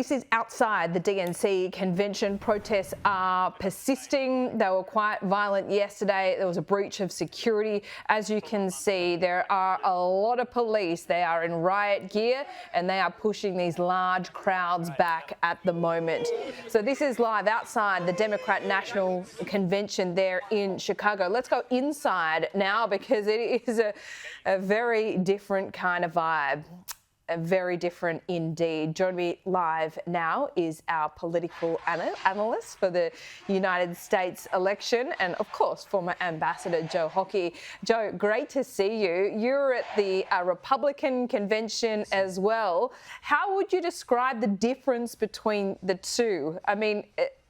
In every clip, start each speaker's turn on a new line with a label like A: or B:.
A: This is outside the DNC convention. Protests are persisting. They were quite violent yesterday. There was a breach of security. As you can see, there are a lot of police. They are in riot gear and they are pushing these large crowds back at the moment. So this is live outside the Democrat National Convention there in Chicago. Let's go inside now because it is a very different kind of vibe. Very different indeed. Joining me live now is our political analyst for the United States election and, of course, former Ambassador Joe Hockey. Joe, great to see you. You're at the Republican convention as well. How would you describe the difference between the two? I mean,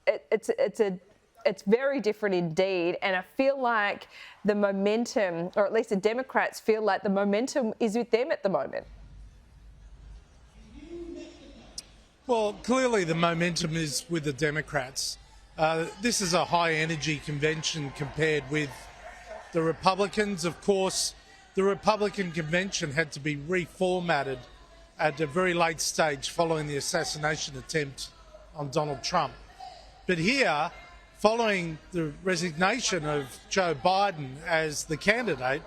A: it's very different indeed, and I feel like the momentum, or at least the Democrats feel like the momentum is with them at the moment.
B: Well, clearly the momentum is with the Democrats. This is a high-energy convention compared with the Republicans. Of course, the Republican convention had to be reformatted at a very late stage following the assassination attempt on Donald Trump. But here, following the resignation of Joe Biden as the candidate,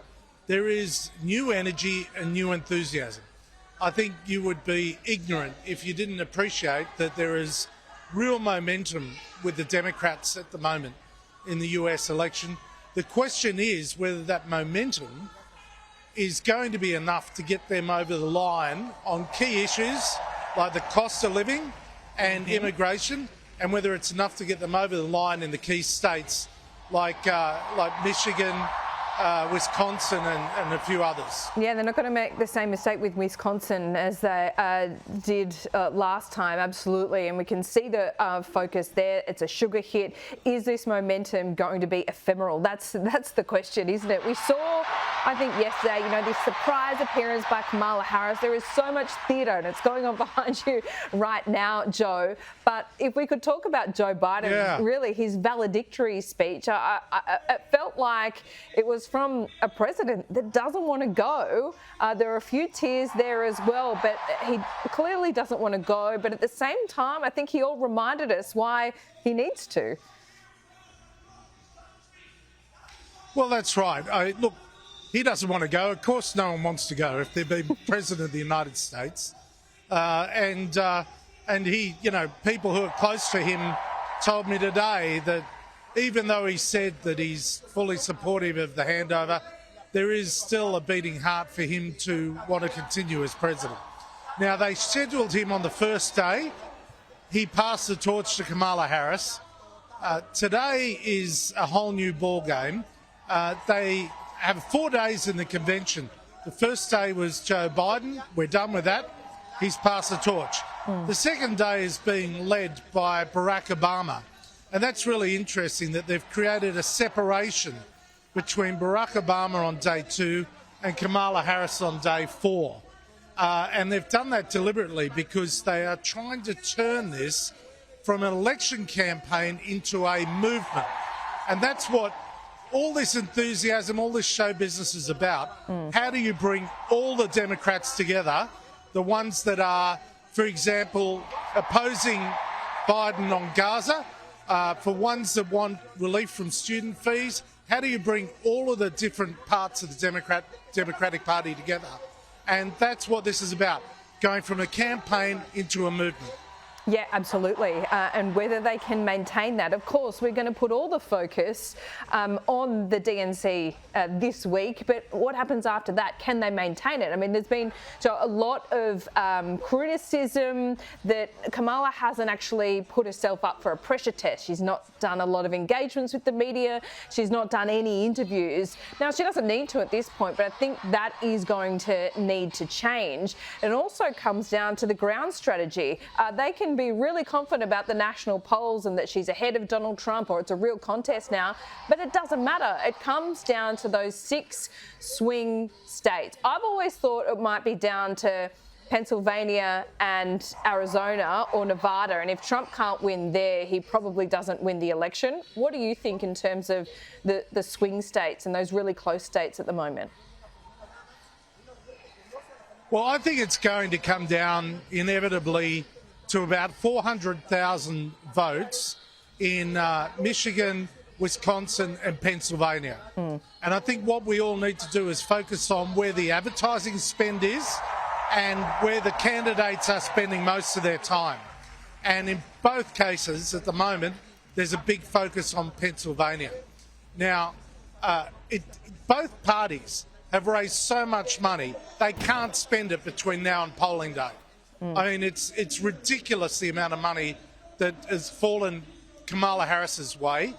B: there is new energy and new enthusiasm. I think you would be ignorant if you didn't appreciate that there is real momentum with the Democrats at the moment in the US election. The question is whether that momentum is going to be enough to get them over the line on key issues like the cost of living and immigration, and whether it's enough to get them over the line in the key states like Michigan, Wisconsin and a few others.
A: Yeah, they're not going to make the same mistake with Wisconsin as they did last time, absolutely. And we can see the focus there. It's a sugar hit. Is this momentum going to be ephemeral? That's the question, isn't it? We saw, I think yesterday, this surprise appearance by Kamala Harris. There is so much theatre and it's going on behind you right now, Joe. But if we could talk about Joe Biden, really his valedictory speech, it felt like it was from a president that doesn't want to go. There are a few tears there as well, but he clearly doesn't want to go. But at the same time, I think he all reminded us why he needs to.
B: Well, that's right. Look, he doesn't want to go. Of course, no one wants to go if they've been president of the United States. And he, people who are close to him told me today that even though he said that he's fully supportive of the handover, there is still a beating heart for him to want to continue as president. Now, they scheduled him on the first day. He passed the torch to Kamala Harris. Today is a whole new ball game. They have 4 days in the convention. The first day was Joe Biden. We're done with that. He's passed the torch. The second day is being led by Barack Obama. And that's really interesting that they've created a separation between Barack Obama on day 2 and Kamala Harris on day 4. And they've done that deliberately because they are trying to turn this from an election campaign into a movement. And that's what all this enthusiasm, all this show business is about. How do you bring all the Democrats together, the ones that are, for example, opposing Biden on Gaza, for ones that want relief from student fees? How do you bring all of the different parts of the Democratic Party together? And that's what this is about, going from a campaign into a movement.
A: Yeah, absolutely. And whether they can maintain that. Of course, we're going to put all the focus on the DNC this week, but what happens after that? Can they maintain it? I mean, there's been a lot of criticism that Kamala hasn't actually put herself up for a pressure test. She's not done a lot of engagements with the media. She's not done any interviews. Now, she doesn't need to at this point, but I think that is going to need to change. It also comes down to the ground strategy. They can be really confident about the national polls and that she's ahead of Donald Trump or it's a real contest now, but it doesn't matter. It comes down to those 6 swing states. I've always thought it might be down to Pennsylvania and Arizona or Nevada, and if Trump can't win there, he probably doesn't win the election. What do you think in terms of the swing states and those really close states at the moment?
B: Well, I think it's going to come down inevitably to about 400,000 votes in Michigan, Wisconsin and Pennsylvania. And I think what we all need to do is focus on where the advertising spend is and where the candidates are spending most of their time. And in both cases at the moment, there's a big focus on Pennsylvania. Now, both parties have raised so much money, they can't spend it between now and polling day. I mean, it's ridiculous the amount of money that has fallen Kamala Harris's way.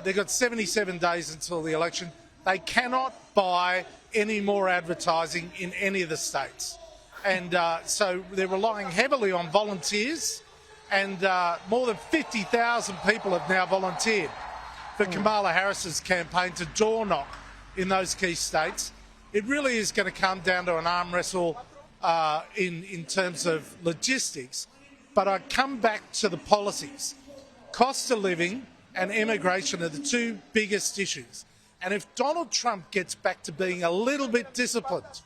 B: They've got 77 days until the election. They cannot buy any more advertising in any of the states. And so they're relying heavily on volunteers, and more than 50,000 people have now volunteered for Kamala Harris's campaign to door knock in those key states. It really is going to come down to an arm wrestle in terms of logistics. But I come back to the policies. Cost of living and immigration are the two biggest issues. And if Donald Trump gets back to being a little bit disciplined,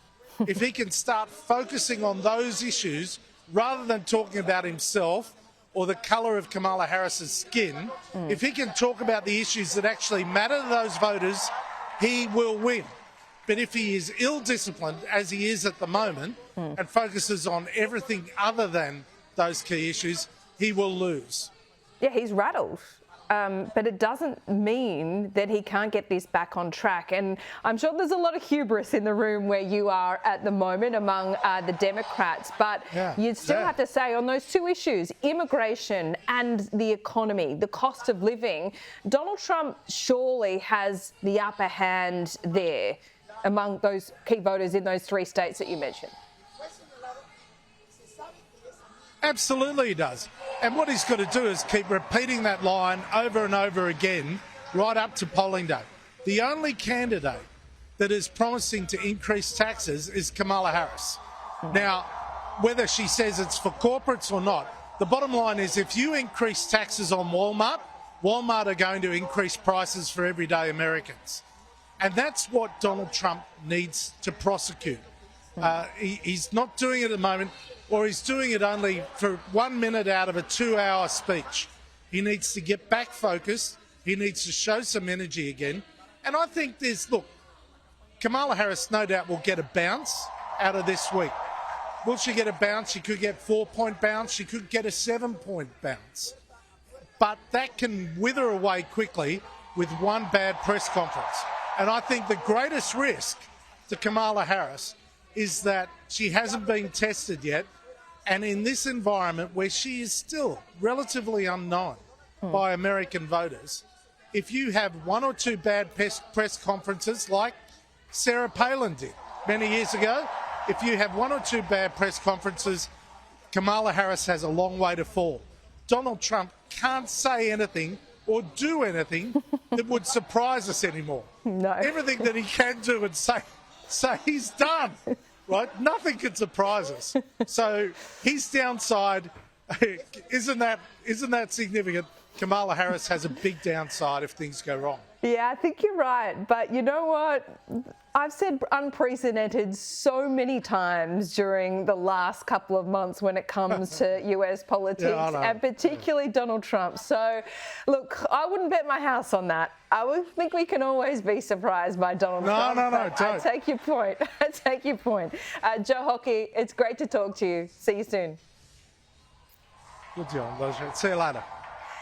B: if he can start focusing on those issues rather than talking about himself or the colour of Kamala Harris's skin, if he can talk about the issues that actually matter to those voters, he will win. But if he is ill-disciplined, as he is at the moment, and focuses on everything other than those key issues, he will lose.
A: Yeah, he's rattled. But it doesn't mean that he can't get this back on track. And I'm sure there's a lot of hubris in the room where you are at the moment among the Democrats. But you'd still have to say on those two issues, immigration and the economy, the cost of living, Donald Trump surely has the upper hand there among those key voters in those three states that you mentioned.
B: Absolutely he does. And what he's got to do is keep repeating that line over and over again right up to polling day. The only candidate that is promising to increase taxes is Kamala Harris. Now, whether she says it's for corporates or not, the bottom line is if you increase taxes on Walmart, Walmart are going to increase prices for everyday Americans. And that's what Donald Trump needs to prosecute. He's not doing it at the moment, or he's doing it only for 1 minute out of a 2-hour speech. He needs to get back focused. He needs to show some energy again. And I think Kamala Harris no doubt will get a bounce out of this week. Will she get a bounce? She could get 4-point bounce. She could get a 7-point bounce. But that can wither away quickly with one bad press conference. And I think the greatest risk to Kamala Harris is that she hasn't been tested yet, and in this environment where she is still relatively unknown by American voters, if you have one or two bad press conferences like Sarah Palin did many years ago, if you have one or two bad press conferences, Kamala Harris has a long way to fall. Donald Trump can't say anything or do anything that would surprise us anymore.
A: No.
B: Everything that he can do and say he's done, right? Nothing can surprise us. So his downside, isn't that significant? Kamala Harris has a big downside if things go wrong.
A: Yeah, I think you're right. But you know what? I've said unprecedented so many times during the last couple of months when it comes to US politics, and particularly Donald Trump. So, look, I wouldn't bet my house on that. I would think we can always be surprised by Donald Trump.
B: No, don't.
A: I take your point. I take your point. Joe Hockey, it's great to talk to you. See you soon.
B: Good job. See you later.